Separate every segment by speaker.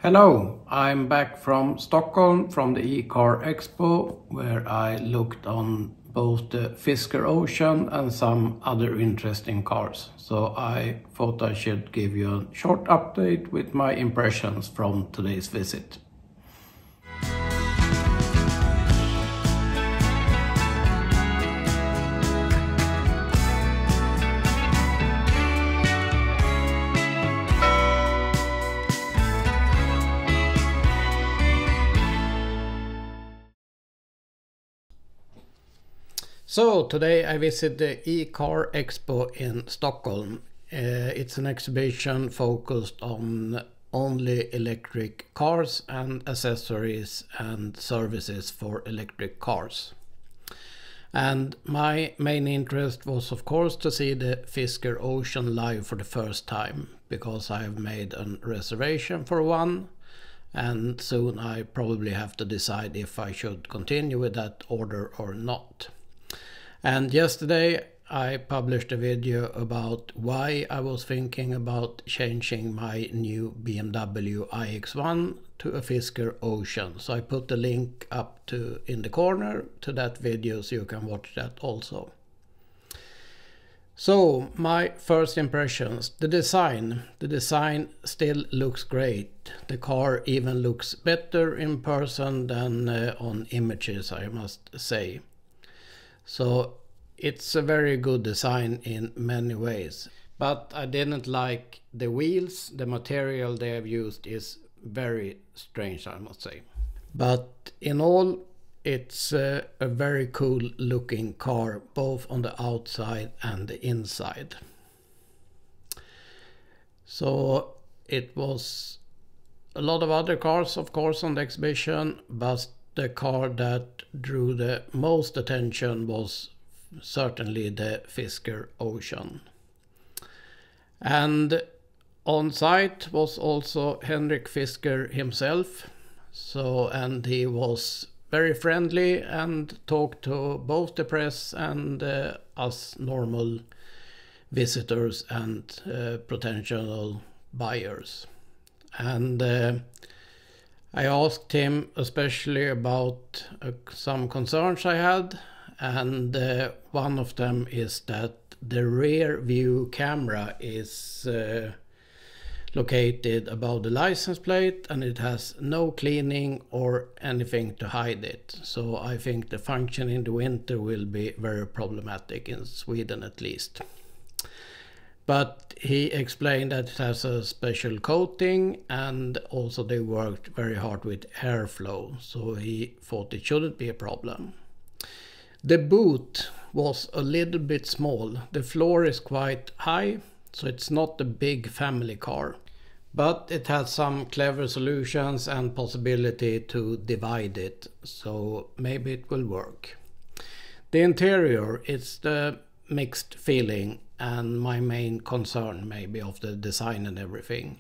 Speaker 1: Hello, I'm back from Stockholm from the eCarExpo, where I looked on both the Fisker Ocean and some other interesting cars. So I thought I should give you a short update with my impressions from today's visit. So today I visit the eCarExpo in Stockholm. It's an exhibition focused on only electric cars and accessories and services for electric cars. And my main interest was of course to see the Fisker Ocean live for the first time, because I have made a reservation for one, and soon I probably have to decide if I should continue with that order or not. And yesterday I published a video about why I was thinking about changing my new BMW iX1 to a Fisker Ocean. So I put the link up in the corner to that video so you can watch that also. So my first impressions, the design still looks great. The car even looks better in person than on images, I must say. So it's a very good design in many ways, but I didn't like the wheels. The material they have used is very strange, I must say. But in all, it's a very cool looking car, both on the outside and the inside. So it was a lot of other cars, of course, on the exhibition, but the car that drew the most attention was certainly the Fisker Ocean. And on site was also Henrik Fisker himself. And he was very friendly and talked to both the press and us normal visitors and potential buyers. And I asked him especially about some concerns I had, and one of them is that the rear view camera is located above the license plate and it has no cleaning or anything to hide it. So I think the function in the winter will be very problematic, in Sweden at least. But he explained that it has a special coating, and also they worked very hard with airflow, so he thought it shouldn't be a problem. The boot was a little bit small. The floor is quite high, so it's not a big family car. But it has some clever solutions and possibility to divide it, so maybe it will work. The interior, it's the mixed feeling and my main concern maybe of the design and everything.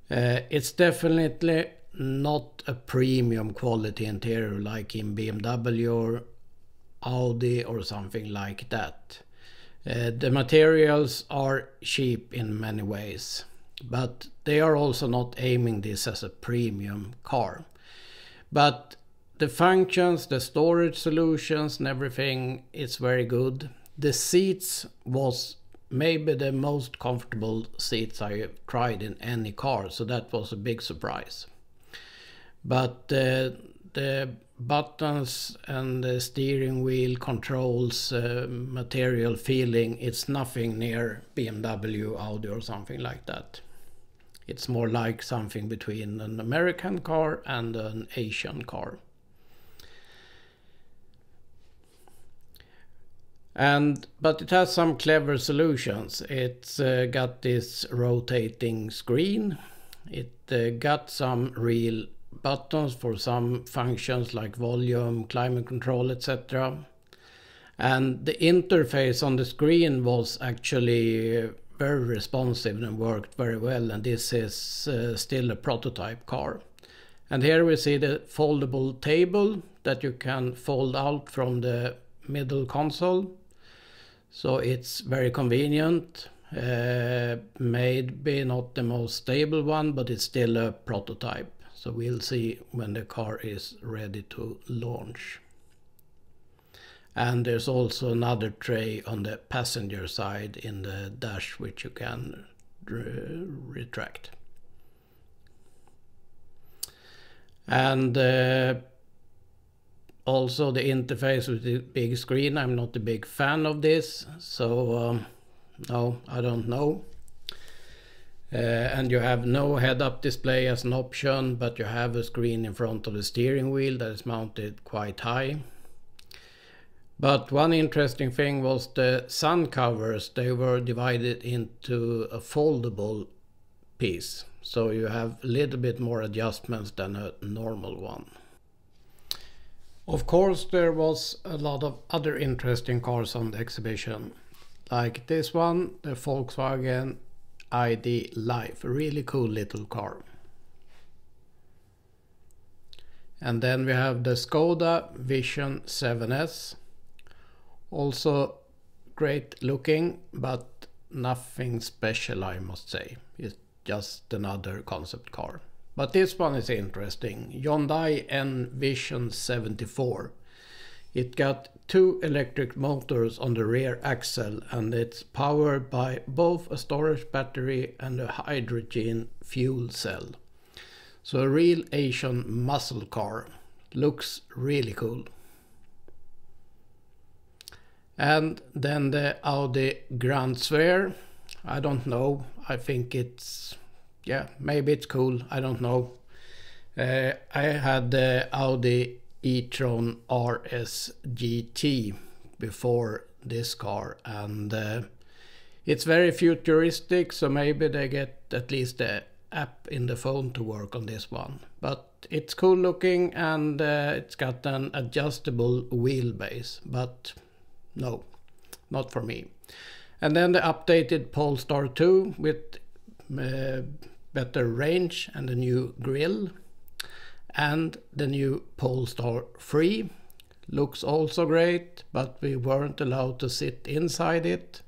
Speaker 1: It's definitely not a premium quality interior like in BMW or Audi or something like that. The materials are cheap in many ways, but they are also not aiming this as a premium car. But the functions, the storage solutions and everything, it's very good. The seats was maybe the most comfortable seats I have tried in any car, so that was a big surprise. But the buttons and the steering wheel controls, material feeling, it's nothing near BMW, Audi or something like that. It's more like something between an American car and an Asian car. But it has some clever solutions. It's got this rotating screen. It got some real buttons for some functions like volume, climate control, etc. And the interface on the screen was actually very responsive and worked very well. And this is still a prototype car. And here we see the foldable table that you can fold out from the middle console. So it's very convenient. maybe not the most stable one, but it's still a prototype. So we'll see when the car is ready to launch. And there's also another tray on the passenger side in the dash which you can retract. And also the interface with the big screen, I'm not a big fan of this, so no, I don't know. And you have no head-up display as an option, but you have a screen in front of the steering wheel that is mounted quite high. But one interesting thing was the sun covers. They were divided into a foldable piece, so you have a little bit more adjustments than a normal one. Of course, there was a lot of other interesting cars on the exhibition, like this one, the Volkswagen ID Life, a really cool little car. And then we have the Skoda Vision 7S, also great looking, but nothing special, I must say. It's just another concept car. But this one is interesting, Hyundai N-Vision 74. It got 2 electric motors on the rear axle, and it's powered by both a storage battery and a hydrogen fuel cell. So a real Asian muscle car. Looks really cool. And then the Audi Grand Sphere. I don't know, I think it's, yeah, maybe it's cool, I don't know. I had the Audi e-tron RS GT before this car, and it's very futuristic, so maybe they get at least the app in the phone to work on this one. But it's cool looking, and it's got an adjustable wheelbase, but no, not for me. And then the updated Polestar 2 with better range and a new grille. And the new Polestar 3 looks also great, but we weren't allowed to sit inside it.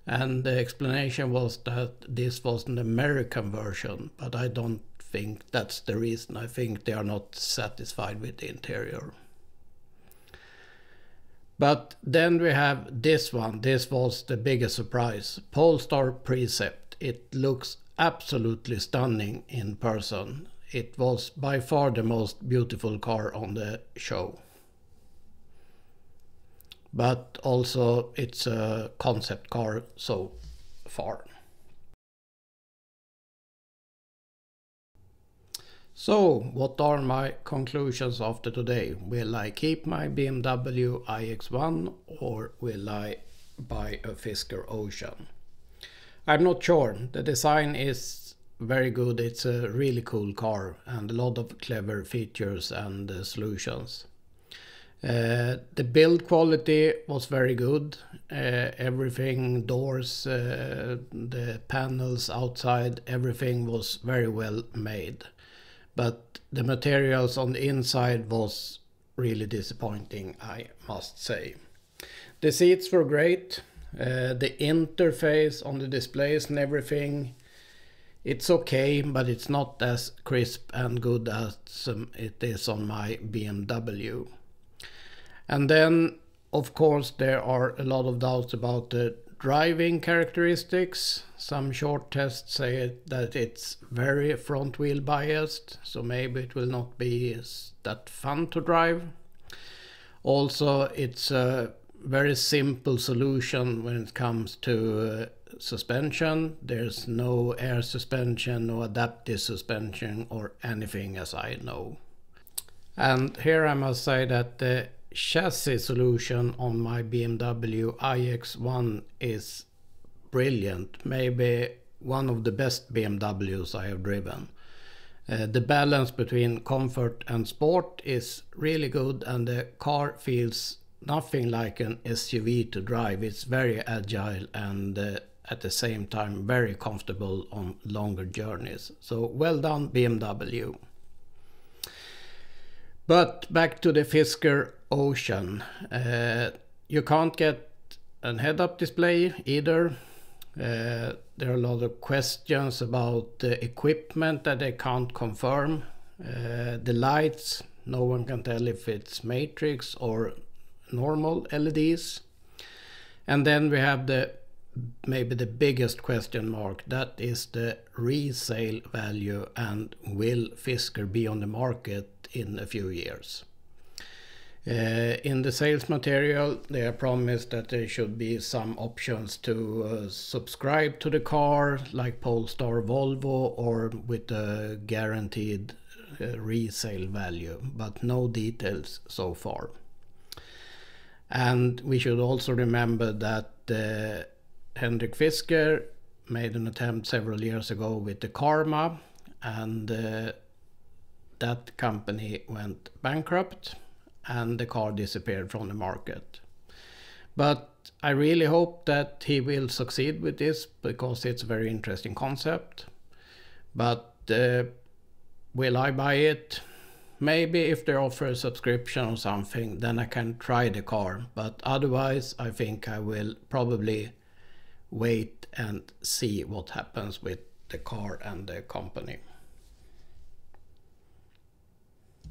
Speaker 1: And the explanation was that this was an American version, but I don't think that's the reason. I think they are not satisfied with the interior. But then we have this one. This was the biggest surprise. Polestar Precept. It looks absolutely stunning in person. It was by far the most beautiful car on the show. But also it's a concept car so far. So, what are my conclusions after today? Will I keep my BMW iX1 or will I buy a Fisker Ocean? I'm not sure. The design is very good. It's a really cool car and a lot of clever features and solutions. The build quality was very good. Everything, doors, the panels outside, everything was very well made. But the materials on the inside was really disappointing, I must say. The seats were great. The interface on the displays and everything, it's okay, but it's not as crisp and good as it is on my BMW. And then, of course, there are a lot of doubts about the driving characteristics. Some short tests say that it's very front wheel biased, so maybe it will not be that fun to drive. Also, it's a very simple solution when it comes to suspension. There's no air suspension, no adaptive suspension or anything as I know. And here I must say that the chassis solution on my BMW iX1 is brilliant, maybe one of the best BMWs I have driven. The balance between comfort and sport is really good, and the car feels nothing like an SUV to drive. It's very agile and at the same time very comfortable on longer journeys. So well done BMW. But back to the Fisker Ocean. You can't get a head-up display either. There are a lot of questions about the equipment that they can't confirm. The lights, no one can tell if it's matrix or normal LEDs. And then we have maybe the biggest question mark, that is the resale value, and will Fisker be on the market in a few years? In the sales material, they have promised that there should be some options to subscribe to the car, like Polestar Volvo, or with a guaranteed resale value, but no details so far. And we should also remember that Henrik Fisker made an attempt several years ago with the Karma, and that company went bankrupt and the car disappeared from the market. But I really hope that he will succeed with this, because it's a very interesting concept. But will I buy it? Maybe if they offer a subscription or something, then I can try the car. But otherwise, I think I will probably wait and see what happens with the car and the company.